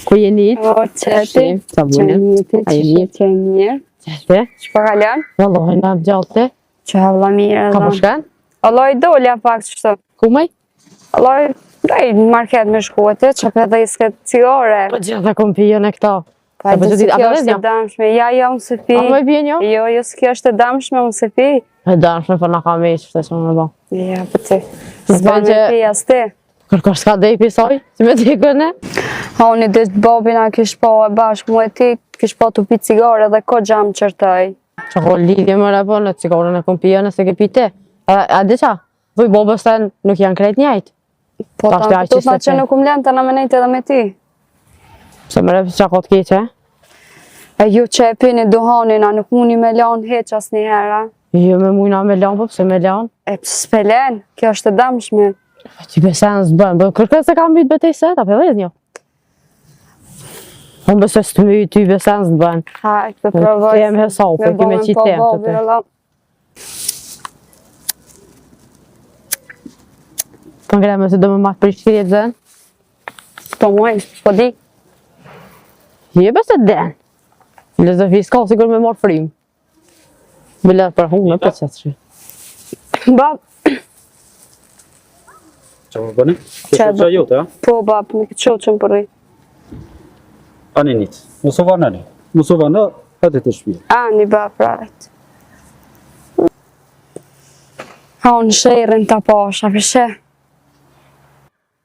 Ku jeni? O, qeti, Sa bune? A jeni? që e mirë. Qete? Që pa kalon? Wallahi na gjalte. Që havla mirë Ka po shkan? Allah i dolja pak qështu. Ku maj? Allah i doj në market me shkuate, që për dhe i s'ket cigare. Po gjitha kom pijen e këta. Pa dhe se kjo është e damshme. Ja, unë se pi. A me pijen jo? Jo, se kjo është e damshme, unë se pi. E damshme, po na ka meq, që që më ba. Ja, për ti. Zban me pi as ti. Kërko s'ka dej pisoj, që me t'i këne? Ha, unë i dhe babina kish pa e bashkë mu e ti, kish pa t'u pi cigare dhe ko gjam qërtaj. Që ko lidhje më repo në cigarën e kom pijen nëse ke pite. A di qa? Vuj bobës ten nuk janë krejt njajt. Po ta më pëtut ma që nuk më lënë të në menejt edhe me ti. Se më repo që ka t'keqe? E ju që e pini duhanin, a nuk muni me lanë heq as një hera. Jo me mujna me lanë, po pse me lanë? E s'pelen, kjo është e damshme. Që besen s'bën, bë kërkën se kam bitë betej set, ape dhe një? Unë bëse së të my ty besen s'bën. Hajt, për provoj. Të jem hesau, për kime qitem të të. Të ngreme se do më matë për shkirjet zën? Po muaj, po di. Je bëse den. Lëzë fiskal, sigur me marë frim. Bile për hunë, për qëtë shri. Bab. Qa më bëni? Kështë qa jote, ja? Po, bab, me këtë qoqën përri. Ani njët. Musova në një. Musova në, edhe të shpijë. Ani, bab, rajt. Ha, unë shërin të pasha, përshë.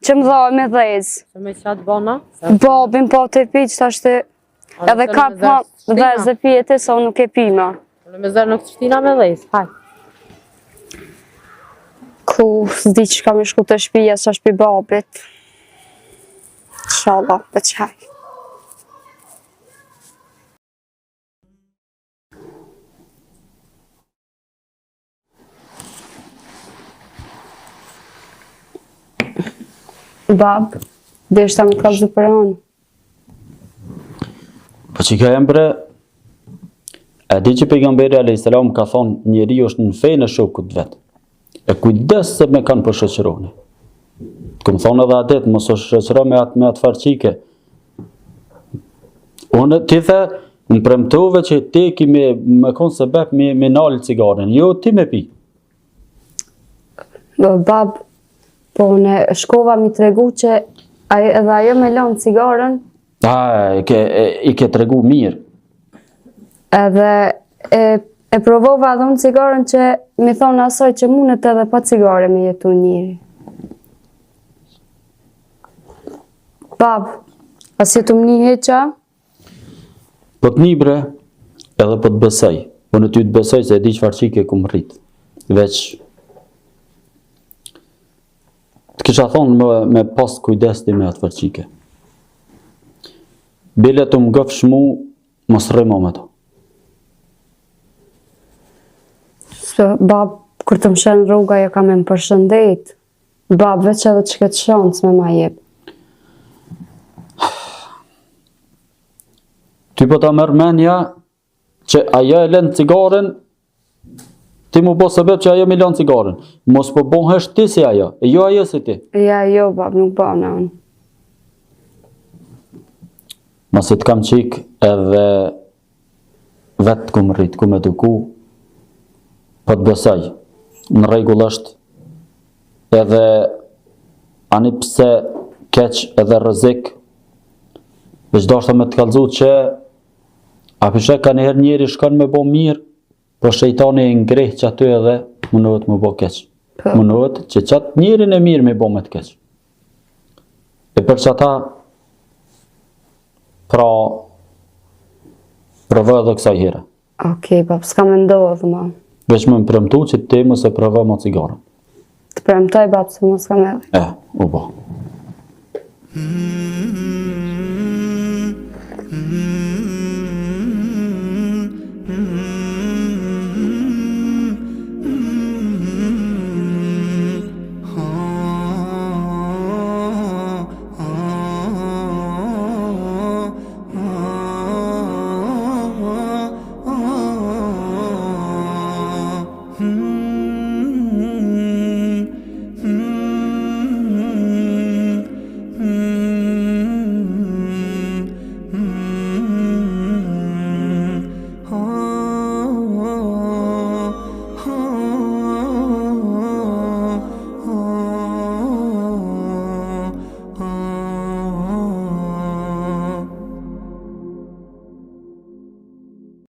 Që më dhoj me dhezë. Se me qatë bona? Babin po të pi që ashtë edhe ka po dhezë pjete, sa unë nuk e pima. Në me zërë nuk të shtina me dhejës, haj. Ku, s'di që ka me shku të shpija, që është pi babit. Inshallah, për qaj. Bab, dhe është ta më kalëzë për anë. Po që ka embre, e di që pejgamberi a.s. ka thonë njeri është në fejnë e shokut vetë. E kujdes se me kanë për shëqëroni. Këmë thonë edhe adet, mos o shëqëro me atë farqike. Unë ti the, më premtove që ti ki me konë se bep me nalë cigaren, jo ti me pi. Bab, po në shkova mi të regu që edhe ajo me lanë cigaren. I ke të regu mirë. Edhe e provova edhe unë cigaren që mi thonë asoj që mundet edhe pa cigare me jetu njëri. Bab, as jetu më një heqa? Po të një bre, edhe po të besoj. Po në ty të besoj se e di qëfar qike ku më rritë. Veç, të kisha thonë me pas kujdesti me atë farqike. Bile të më gëfsh mu, mos rrimo me to. Bab, kur të më shenë rruga, jo ka me më përshëndet. Bab, veç edhe që këtë shansë me ma jep. Ty po ta merë menja që aja e lënë cigaren, ti mu po sebeb që aja me lënë cigaren. Mos po bon hesht ti si aja, e jo aja si ti. Ja, jo, bab, nuk bëna unë. Masit kam qik edhe vetë ku më rritë, ku me duku, po të besaj. Në regull është edhe ani pse keq edhe rëzik, veç do është me të kalzu që a pishe ka njëherë njeri shkon me bo mirë, po shejtani e ngreh që aty edhe mundohet me bo keq. Mundohet që qatë njerin e mirë me bo me të keq. E për që ata pra provoj edhe kësaj here. Okej, bab, s'ka me ndodhë, ma. Veç me më premtu që ti mos e provoj ma cigarën. Të premtoj, bab, se mos ka me dhe. U bo.